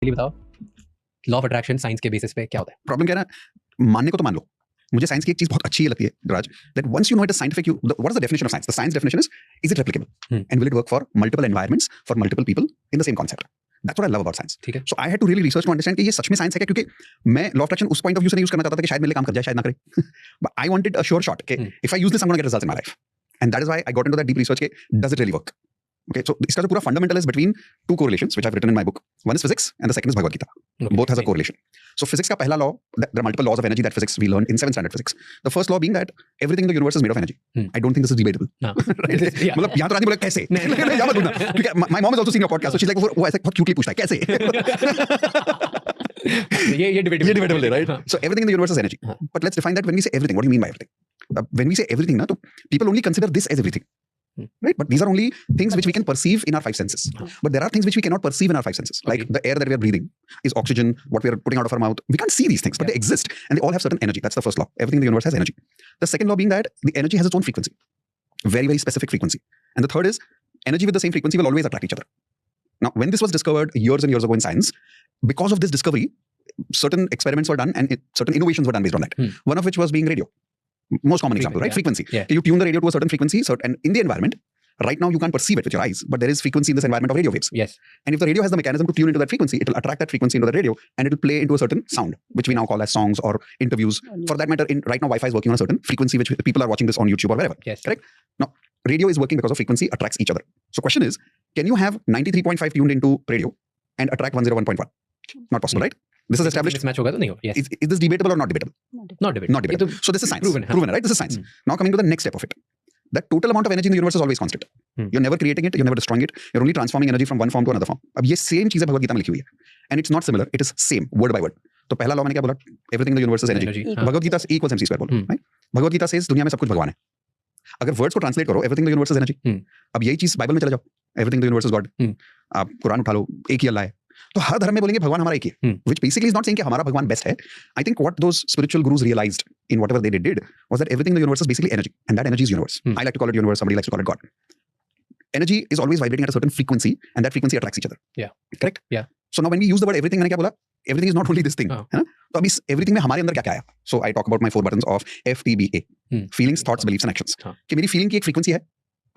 Basically बताओ law of attraction science के basis पे क्या होता है? प्रॉब्लम क्या है ना, मानने को तो मान लो, मुझे साइंस की एक चीज बहुत अच्छी लगती है Raj, that once you know it is scientific, what is the definition of science? The science definition is it replicable and will it work for multiple environments for multiple people in the same concept? That's what I love about science. ठीक है. So I had to really research to understand कि ये सच में science है क्या, क्योंकि मैं लॉ ऑफ अट्रैक्शन उस पॉइंट ऑफ व्यू से नहीं यूज करना चाहता था कि शायद मेरे लिए काम कर जाए, शायद ना करे. But I wanted a sure shot कि if I use this I am gonna get results in my life, and that is why I got into that deep research के does it really work. Okay, so इसका जो पूरा fundamental is between two correlations which I've written in my book. One is physics and the second is Bhagavad Gita. Okay. Both has a correlation. So physics का पहला law, there are multiple laws of energy that physics we learned in 7th standard physics. The first law being that everything in the universe is made of energy. I don't think this is debatable. No. Right? मतलब यहाँ तो रानी बोले कैसे? यहाँ मत बोलना, क्योंकि my mom is also seeing your podcast, so she's like वो ऐसे बहुत cutely पूछता है कैसे? ये debatable है, right? So everything in the universe is energy. But let's define that when we say everything. What do you mean by everything? When we say everything, na, तो people only consider this as everything. Right, but these are only things which we can perceive in our five senses. But there are things which we cannot perceive in our five senses, like the air that we are breathing is oxygen. What we are putting out of our mouth, we can't see these things, but they exist, and they all have certain energy. That's the first law. Everything in the universe has energy. The second law being that the energy has its own frequency, very very specific frequency. And the third is energy with the same frequency will always attract each other. Now, when this was discovered years and years ago in science, because of this discovery, certain experiments were done and certain innovations were done based on that. One of which was being radio. Most common example, right? Frequency. You tune the radio to a certain frequency, and in the environment, right now you can't perceive it with your eyes, but there is frequency in this environment of radio waves. Yes. And if the radio has the mechanism to tune into that frequency, it will attract that frequency into the radio, and it will play into a certain sound, which we now call as songs or interviews. For that matter, right now Wi-Fi is working on a certain frequency, which people are watching this on YouTube or wherever. Yes. Correct? Now, radio is working because of frequency attracts each other. So question is, can you have 93.5 tuned into radio and attract 101.1? Not possible, right? This is established. Mismatch होगा तो नहीं होगा. Yes. Is this debatable or not debatable? Not debatable. Not debatable. So this is science. Proven, right? This is science. Now coming to the next step of it. The total amount of energy in the universe is always constant. You're never creating it, you're never destroying it. You're only transforming energy from one form to another form. अब ये same चीज़ है भगवद गीता में लिखी हुई है. And it's not similar. It is same, word by word. तो पहला law मैंने क्या बोला? Everything in the universe is energy. Bhagavad Gita E equals MC square बोलो. Right? भगवद गीता says दुनिया में सब कुछ भगवान है. अगर वर्ड्स को ट्रांसलेट करो, everything in the universe is energy. अब यही चीज़ बाइबल में चले जाओ. Everything in the universe is God. आप कुरान उठा लो, एक ही अल्लाह है. तो हर धर्म में बोलेंगे भगवान हमारा एक ही है, which basically is not saying कि हमारा भगवान बेस्ट है. I think what those spiritual gurus realized in whatever they did was that everything in the universe is basically energy, and that energy is universe. I like to call it universe, somebody likes to call it God. Energy is always vibrating at a certain frequency, and that frequency attracts each other. Yeah. Correct? Yeah. So now when we use the word everything, मैंने क्या बोला? Everything is not only this thing. है ना? तो अभी everything में हमारे अंदर क्या क्या आया? So I talk about my 4 buttons of FTBA. Feelings, thoughts, beliefs and actions. कि मेरी feeling की एक frequency है.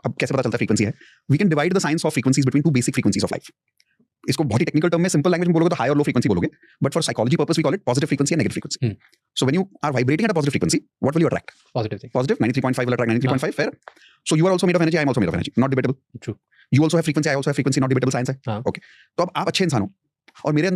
अब कैसे पता चलता है frequency है? We can divide the science of frequencies between 2 basic frequencies of life. इसको बहुत ही टेक्निकल टर्म में सिंपल लैंग्वेज में बोलोगे तो हाई और लो फ्रीक्वेंसी बोलोगे, but for psychology purpose we call it positive frequency and negative frequency. So when you are vibrating at a positive frequency, what will you attract? Positive 93.5 will attract 93.5. fair. So you are also made of energy, I am also made of energy, not debatable. True. You also have frequency, I also have frequency, not debatable. science है. Okay. तो अब आप अच्छे इंसान हो और मेरे